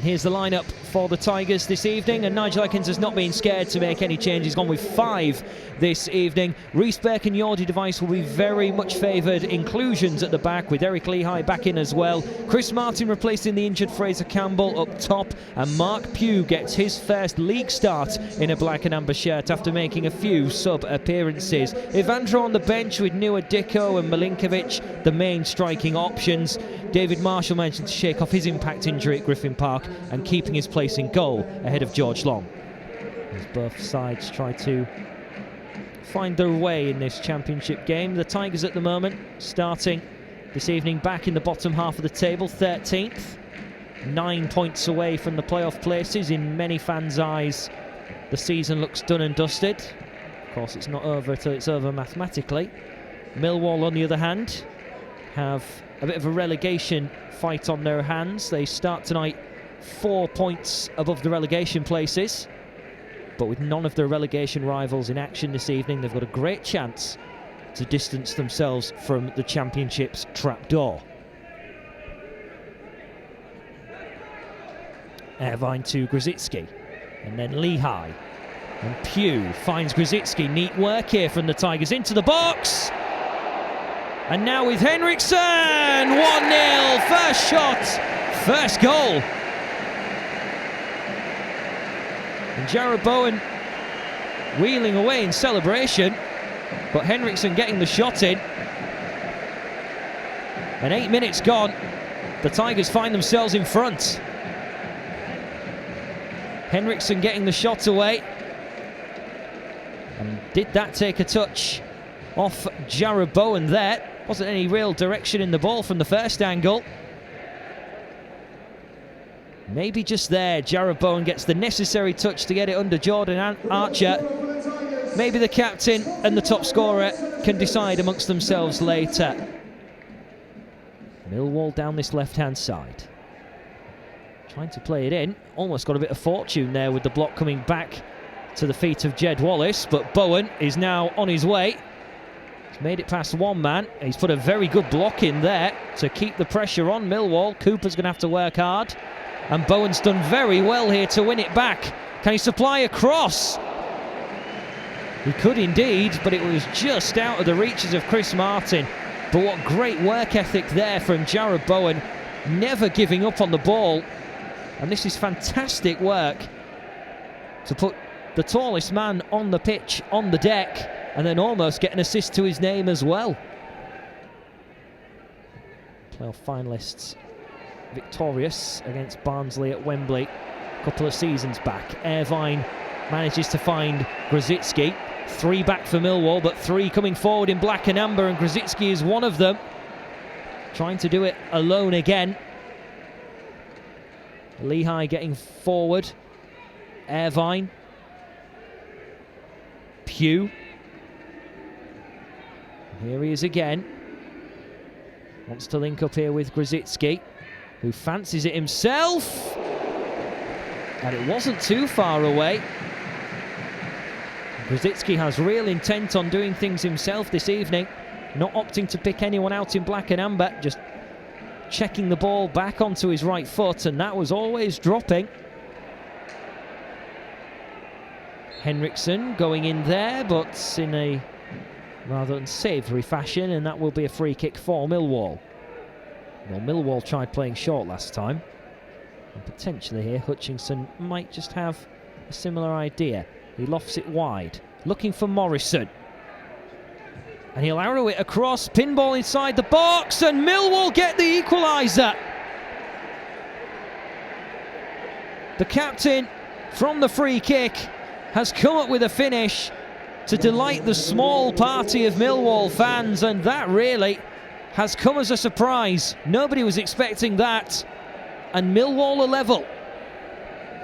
And here's the lineup for the Tigers this evening, and Nigel Ekins has not been scared to make any changes. He's gone with 5 this evening. Reece Burke and Jordi Device will be very much favoured inclusions at the back, with Eric Lehigh back in as well. Chris Martin replacing the injured Fraser Campbell up top, and Mark Pugh gets his first league start in a black and amber shirt after making a few sub-appearances. Evandro on the bench with Nua Dicko and Milinkovic, the main striking options. David Marshall mentioned to shake off his impact injury at Griffin Park and keeping his place in goal ahead of George Long, as both sides try to find their way in this championship game. The Tigers at the moment starting this evening back in the bottom half of the table, 13th, 9 points away from the playoff places. In many fans' eyes, the season looks done and dusted. Of course, it's not over till it's over mathematically. Millwall, on the other hand, have a bit of a relegation fight on their hands. They start tonight 4 points above the relegation places, but with none of their relegation rivals in action this evening, they've got a great chance to distance themselves from the Championship's trapdoor. Irvine to Grzycki, and then Lehigh, and Pugh finds Grzycki. Neat work here from the Tigers into the box, and now with Henriksen, 1-0, first shot, first goal. And Jarrod Bowen wheeling away in celebration, but Henriksen getting the shot in. And 8 minutes gone, the Tigers find themselves in front. Henriksen getting the shot away. And did that take a touch off Jarrod Bowen there? Wasn't any real direction in the ball from the first angle. Maybe just there, Jarrod Bowen gets the necessary touch to get it under Jordan Archer. Maybe the captain and the top scorer can decide amongst themselves later. Millwall down this left-hand side, trying to play it in. Almost got a bit of fortune there with the block coming back to the feet of Jed Wallace, but Bowen is now on his way. He's made it past one man. He's put a very good block in there to keep the pressure on Millwall. Cooper's going to have to work hard. And Bowen's done very well here to win it back. Can he supply a cross? He could indeed, but it was just out of the reaches of Chris Martin. But what great work ethic there from Jarrod Bowen, never giving up on the ball. And this is fantastic work to put the tallest man on the pitch, on the deck, and then almost get an assist to his name as well. Playoff finalists victorious against Barnsley at Wembley a couple of seasons back. Irvine manages to find Grzycki. 3 back for Millwall, but 3 coming forward in black and amber, and Grzycki is one of them. Trying to do it alone again. Lehigh getting forward. Irvine. Pugh. Here he is again. Wants to link up here with Grzycki, who fancies it himself. And it wasn't too far away. Grzycki has real intent on doing things himself this evening, not opting to pick anyone out in black and amber, just checking the ball back onto his right foot, and that was always dropping. Henriksen going in there, but in a rather unsavoury fashion, and that will be a free kick for Millwall. Well, Millwall tried playing short last time, and potentially here Hutchinson might just have a similar idea. He lofts it wide, looking for Morrison, and he'll arrow it across, pinball inside the box, and Millwall get the equaliser. The captain from the free kick has come up with a finish to delight the small party of Millwall fans, and that really has come as a surprise. Nobody was expecting that, and Millwall are level.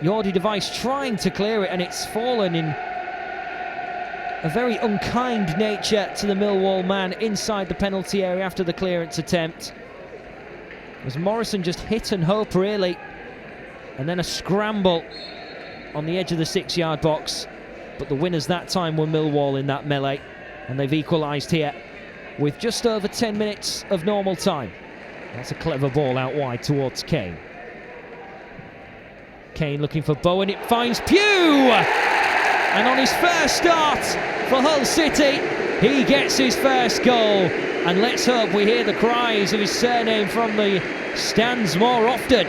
Jordi Device trying to clear it, and it's fallen in a very unkind nature to the Millwall man inside the penalty area after the clearance attempt. As Morrison just hit and hope, really, and then a scramble on the edge of the 6-yard box. But the winners that time were Millwall in that melee, and they've equalised here with just over 10 minutes of normal time. That's a clever ball out wide towards Kane. Kane looking for Bowen, it finds Pugh! And on his first start for Hull City, he gets his first goal. And let's hope we hear the cries of his surname from the stands more often.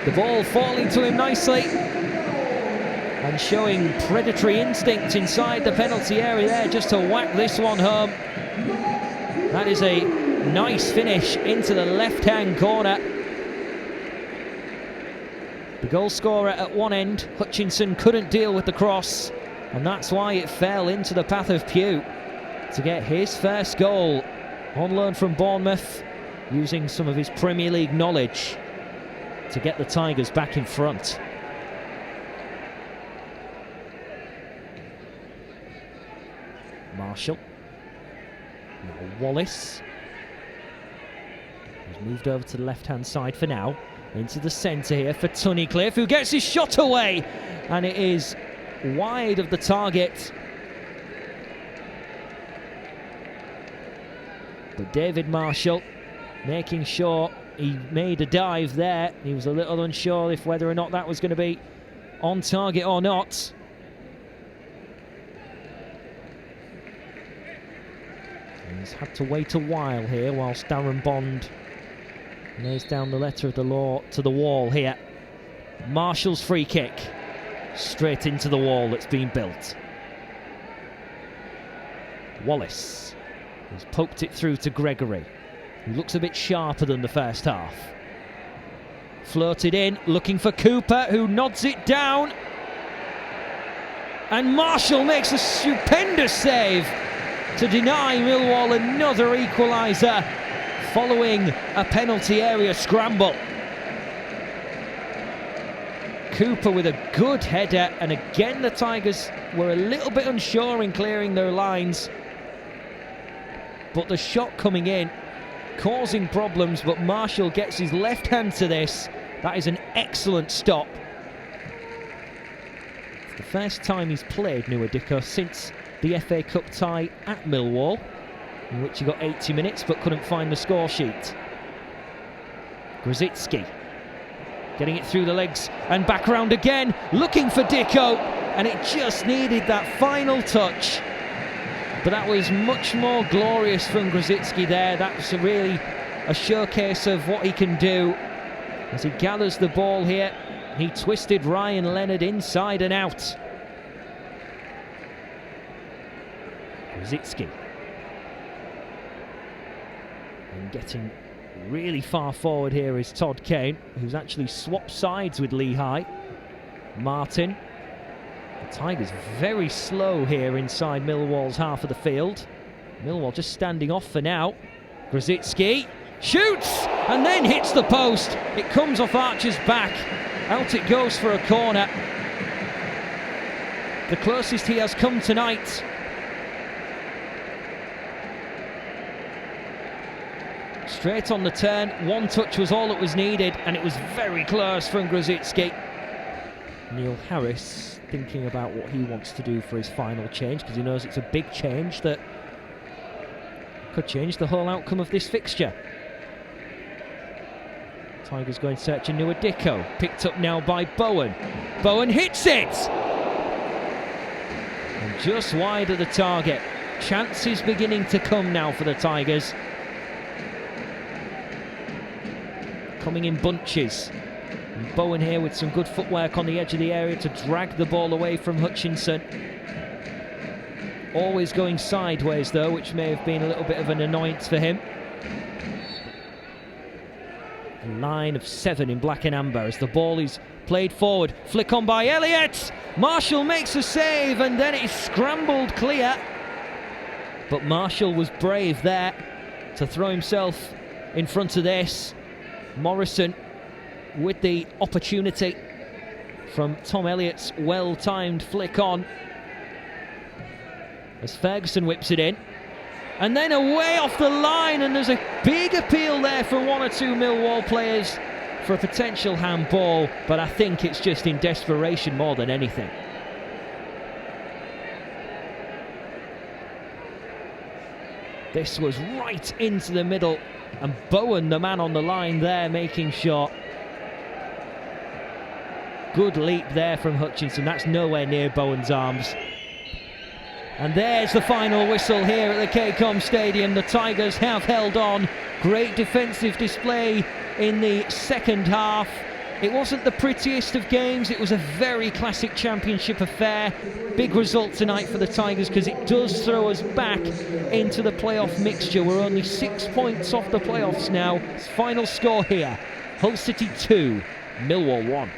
The ball falling to him nicely and showing predatory instinct inside the penalty area there just to whack this one home. That is a nice finish into the left-hand corner. The goal scorer at one end, Hutchinson, couldn't deal with the cross, and that's why it fell into the path of Pugh to get his first goal on loan from Bournemouth, using some of his Premier League knowledge to get the Tigers back in front. Marshall. Now Wallace. He's moved over to the left-hand side for now. Into the centre here for Tunnicliffe, who gets his shot away. And it is wide of the target. But David Marshall making sure he made a dive there. He was a little unsure if whether or not that was going to be on target or not. He's had to wait a while here whilst Darren Bond lays down the letter of the law to the wall here. Marshall's free kick straight into the wall that's been built. Wallace has poked it through to Gregory, who looks a bit sharper than the first half. Floated in, looking for Cooper, who nods it down. And Marshall makes a stupendous save to deny Millwall another equaliser following a penalty area scramble. Cooper with a good header, and again the Tigers were a little bit unsure in clearing their lines. But the shot coming in, causing problems, but Marshall gets his left hand to this. That is an excellent stop. It's the first time he's played Nwadiko since the FA Cup tie at Millwall, in which he got 80 minutes but couldn't find the score sheet. Grzycki getting it through the legs and back around again, looking for Dicko, and it just needed that final touch. But that was much more glorious from Grzycki there. That's really a showcase of what he can do as he gathers the ball here. He twisted Ryan Leonard inside and out. Grzycki. And getting really far forward here is Todd Kane, who's actually swapped sides with Lehigh. Martin. The Tigers very slow here inside Millwall's half of the field. Millwall just standing off for now. Grzycki shoots and then hits the post. It comes off Archer's back. Out it goes for a corner. The closest he has come tonight. Straight on the turn. One touch was all that was needed, and it was very close from Grzycki. Neil Harris thinking about what he wants to do for his final change, because he knows it's a big change that could change the whole outcome of this fixture. Tigers going searching Nwadiko, picked up now by Bowen. Bowen hits it! And just wide of the target. Chances beginning to come now for the Tigers. Coming in bunches. And Bowen here with some good footwork on the edge of the area to drag the ball away from Hutchinson. Always going sideways though, which may have been a little bit of an annoyance for him. A line of 7 in black and amber as the ball is played forward. Flick on by Elliott. Marshall makes a save and then it is scrambled clear. But Marshall was brave there to throw himself in front of this. Morrison with the opportunity from Tom Elliott's well-timed flick on as Ferguson whips it in. And then away off the line, and there's a big appeal there from one or two Millwall players for a potential handball, but I think it's just in desperation more than anything. This was right into the middle And Bowen, the man on the line there, making sure. Good leap there from Hutchinson. That's nowhere near Bowen's arms. And there's the final whistle here at the KCOM Stadium. The Tigers have held on. Great defensive display in the second half. It wasn't the prettiest of games. It was a very classic championship affair. Big result tonight for the Tigers because it does throw us back into the playoff mixture. We're only 6 points off the playoffs now. Final score here, Hull City 2, Millwall 1.